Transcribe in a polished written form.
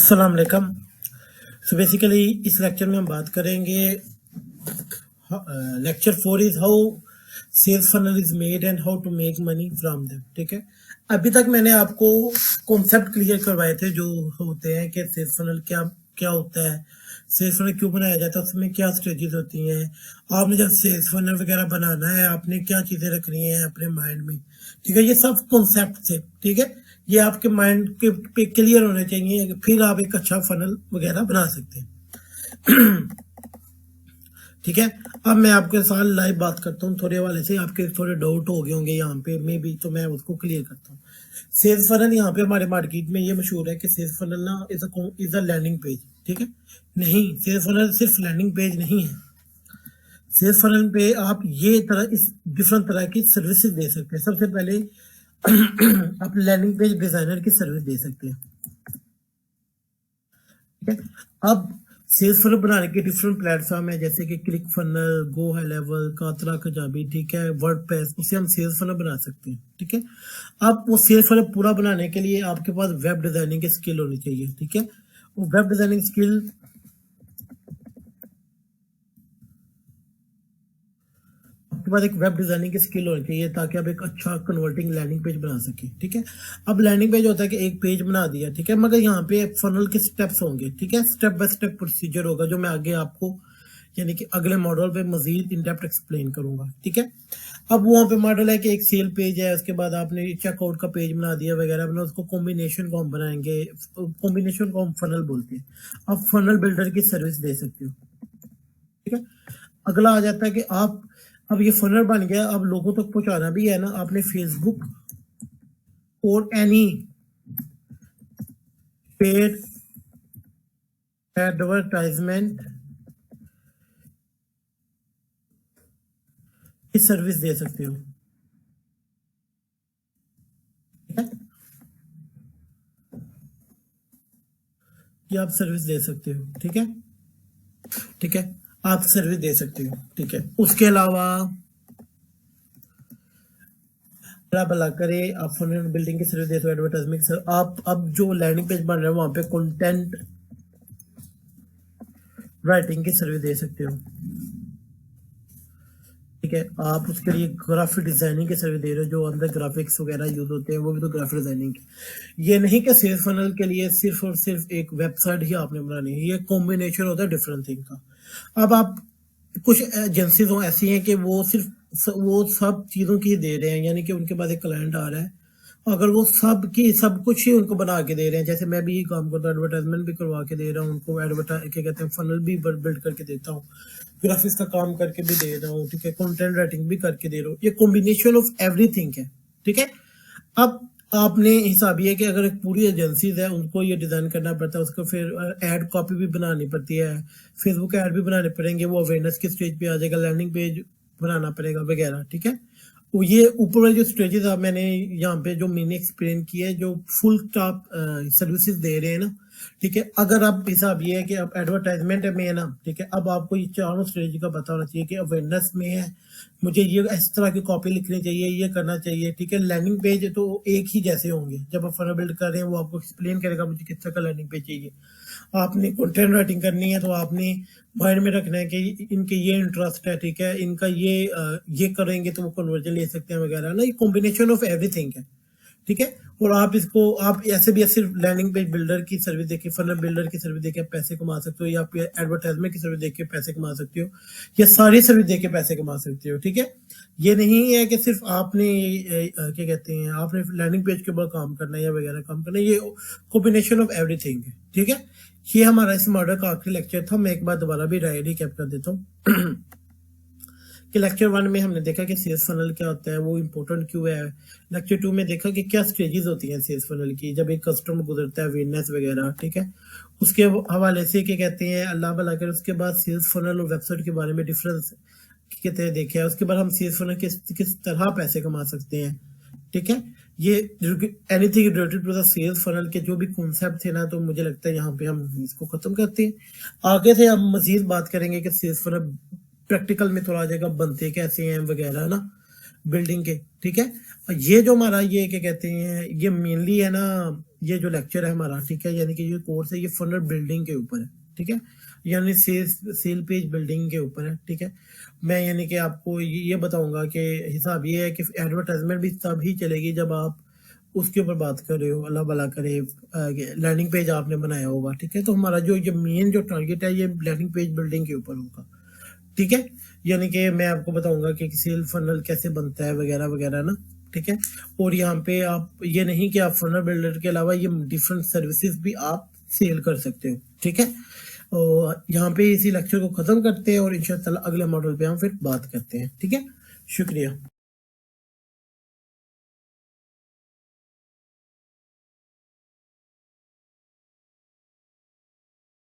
अस्सलाम वालेकुम। So basically इस लेक्चर में हम बात करेंगे lecture 4 is how sales funnel is made and how to make money from them. ठीक है, अभी तक मैंने आपको कॉन्सेप्ट क्लियर करवाए थे जो होते हैं कि सेल्स फनल क्या क्या होता है, सेल्स फनल क्यों बनाया जाता है, उसमें क्या स्टेजेस होती हैं। आपने जब सेल्स फनल वगैरह बनाना है आपने क्या चीजें रखनी है अपने माइंड में। ठीक है, ये सब कॉन्सेप्ट थे। ठीक है, ये आपके माइंड के पे क्लियर होने चाहिए, फिर आप एक अच्छा फनल वगैरह बना सकते हैं। ठीक है, अब मैं आपके साथ लाइव बात करता हूँ। थोड़े वाले से आपके थोड़े डाउट हो गए होंगे यहाँ पे में भी, तो मैं उसको क्लियर करता हूँ। सेल्स फनल यहाँ पे हमारे मार्केट में ये मशहूर है कि सेल्स फनल ना इज अ लैंडिंग पेज। ठीक है, नहीं, सेल्स फनल सिर्फ लैंडिंग पेज नहीं है। सेल्स फनल पे आप ये तरह इस डिफरेंट तरह की सर्विसेज दे सकते हैं। सबसे पहले आप लैंडिंग पेज डिजाइनर की सर्विस दे सकते हैं। ठीक है, अब सेल्स फनल बनाने के डिफरेंट प्लेटफॉर्म है, जैसे कि click funnel, go high level, Kartra Kajabi, ठीक है, वर्डप्रेस, उसे हम सेल्स फनल बना सकते हैं। ठीक है, अब वो सेल्स फनल पूरा बनाने के लिए आपके पास वेब डिजाइनिंग की स्किल होनी चाहिए। ठीक है, वो वेब डिजाइनिंग स्किल आपके पास एक वेब डिजाइनिंग की स्किल होनी चाहिए ताकि आप एक अच्छा कन्वर्टिंग लैंडिंग पेज बना सके। ठीक है, अब लैंडिंग पेज होता है कि एक पेज बना दिया, ठीक है, मगर यहाँ पे फनल के स्टेप्स होंगे। ठीक है, स्टेप बाय स्टेप प्रोसीजर होगा जो मैं आगे आपको यानी कि अगले मॉडल पे मजीद इन डेप्थ एक्सप्लेन करूंगा। ठीक है, अब वहाँ पे मॉडल है कि एक सेल पेज है, उसके बाद आपने चेकआउट का पेज बना दिया वगैरह बना, उसको कॉम्बिनेशन को हम बनाएंगे, कॉम्बिनेशन को हम फनल बोलते हैं। आप फनल बिल्डर की सर्विस दे सकते हो। ठीक है, अगला आ जाता है कि आप अब ये फनल बन गया, अब लोगों तक पहुंचाना भी है ना। आपने फेसबुक और एनी पेड एडवर्टाइजमेंट की सर्विस दे सकते हो। ठीक है, ये आप सर्विस दे सकते हो। ठीक है, ठीक है, आप सर्विस दे सकते हो। ठीक है, उसके अलावा भला करे आप फनल बिल्डिंग की सर्विस दे दो, एडवर्टाइजमेंट सर। आप अब जो लैंडिंग पेज बन रहा है वहां पे कंटेंट राइटिंग की सर्विस दे सकते हो। ठीक है, आप उसके लिए ग्राफिक डिजाइनिंग की सर्विस दे रहे हो, जो अंदर ग्राफिक्स वगैरह यूज होते हैं वो भी तो ग्राफिक डिजाइनिंग की। ये नहीं कि सेल्स फनल के लिए सिर्फ और सिर्फ एक वेबसाइट ही आपने बनानी है, ये कॉम्बिनेशन होता है डिफरेंट थिंग का। अब आप कुछ एजेंसीज ऐसी हैं कि वो सिर्फ वो सब चीजों की दे रहे हैं, यानी कि उनके पास एक क्लाइंट आ रहा है, अगर वो सब की सब कुछ ही उनको बना के दे रहे हैं, जैसे मैं भी ये काम करता हूँ, एडवर्टाइजमेंट भी करवा के दे रहा हूँ उनको, एडवर्टाइज क्या कहते हैं फनल भी बिल्ड करके देता हूँ, ग्राफिक्स का काम करके भी दे रहा हूँ, ठीक है, कंटेंट राइटिंग भी करके दे रहा हूँ। ये कॉम्बिनेशन ऑफ एवरीथिंग है। ठीक है, अब आपने हिसाब ये कि अगर एक पूरी एजेंसीज है उनको ये डिजाइन करना पड़ता है, उसको फिर एड कॉपी भी बनानी पड़ती है, फेसबुक ऐड भी बनाने पड़ेंगे, वो अवेयरनेस की स्टेज पे आ जाएगा, लैंडिंग पेज बनाना पड़ेगा वगैरह। ठीक है, वो ये ऊपर वाली जो स्टेजेस आप मैंने यहाँ पे जो मैंने एक्सप्लेन किया है, जो फुल टॉप सर्विसेज दे रहे हैं ना। ठीक है, अगर आप हिसाब ये है कि अब एडवर्टाइजमेंट में है ना, ठीक है, अब आपको ये चारों स्टेज का पता होना चाहिए कि अवेयरनेस में है, मुझे ये इस तरह की कॉपी लिखनी चाहिए, ये करना चाहिए। ठीक है, लैंडिंग पेज तो एक ही जैसे होंगे, जब आप फनल बिल्ड कर रहे हैं वो आपको एक्सप्लेन करेगा मुझे किस तरह का लैंडिंग पेज चाहिए। आपने कंटेंट राइटिंग करनी है तो आपने माइंड में रखना है कि इनके ये इंटरेस्ट है, ठीक है, इनका ये करेंगे तो वो कन्वर्जन ले सकते हैं वगैरह ना, ये कॉम्बिनेशन ऑफ एवरीथिंग है। ठीक है, और आप इसको आप ऐसे भी सिर्फ लैंडिंग पेज बिल्डर की सर्विस देके, फनल बिल्डर की सर्विस देके पैसे कमा सकते हो, या फिर एडवर्टाइजमेंट की सर्विस देके पैसे कमा सकते हो, या सारी सर्विस देके पैसे कमा सकते हो। ठीक है, ये नहीं है कि सिर्फ आपने क्या कहते हैं आपने लैंडिंग पेज के ऊपर काम करना है या वगैरह काम करना है, ये कॉम्बिनेशन ऑफ एवरीथिंग है। ठीक है, ये हमारा इस मॉडल का आखिरी लेक्चर था। मैं एक बार दोबारा भी रिकैप कर देता हूँ। कि लेक्चर 1 में हमने देखा कि सेल्स फनल क्या होता है, वो इम्पोर्टेंट क्यों है। लेक्चर 2 में देखा कि क्या स्टेजेस होती हैं सेल्स फनल की, जब एक कस्टमर गुजरता है, अवेयरनेस वगैरह। ठीक है, उसके हवाले से क्या कहते हैं अल्लाह भला कर, उसके बाद सेल्स फनल और वेबसाइट के बारे में डिफरेंस कहते हैं देखा है। उसके बाद हम सेल्स फनल किस तरह पैसे कमा सकते हैं। ठीक है, ये anything related to the sales funnel के जो भी कॉन्सेप्ट थे ना, तो मुझे लगता है यहाँ पे हम इसको खत्म करते हैं। आगे से हम मजीद बात करेंगे कि सेल्स फनल प्रैक्टिकल में थोड़ा आ जाएगा, बनते कैसे हैं वगैरह ना बिल्डिंग के। ठीक है, ये जो हमारा ये क्या कहते हैं ये मेनली है ना ये जो लेक्चर है हमारा, ठीक है, यानी कि ये कोर्स है, ये फनल बिल्डिंग के ऊपर है, ठीक है, यानी सेल पेज बिल्डिंग के ऊपर है, ठीक है। मैं यानी कि आपको ये बताऊंगा कि हिसाब ये है कि एडवर्टाइजमेंट भी तभी चलेगी जब आप उसके ऊपर बात कर रहे हो, अल्लाह भला करे लैंडिंग पेज आपने बनाया होगा, ठीक है। तो हमारा जो मेन जो टारगेट है ये लैंडिंग पेज बिल्डिंग के ऊपर होगा, ठीक है। यानी कि मैं आपको बताऊंगा कि सेल फनल कैसे बनता है वगैरह वगैरह ना, ठीक है। और यहाँ पे आप ये नहीं कि आप फनल बिल्डर के अलावा ये डिफरेंट सर्विसेज भी आप सेल कर सकते हो, ठीक है। और यहाँ पे इसी लेक्चर को खत्म करते हैं और इंशाल्लाह अगले मॉडल पे हम फिर बात करते हैं, ठीक है। शुक्रिया।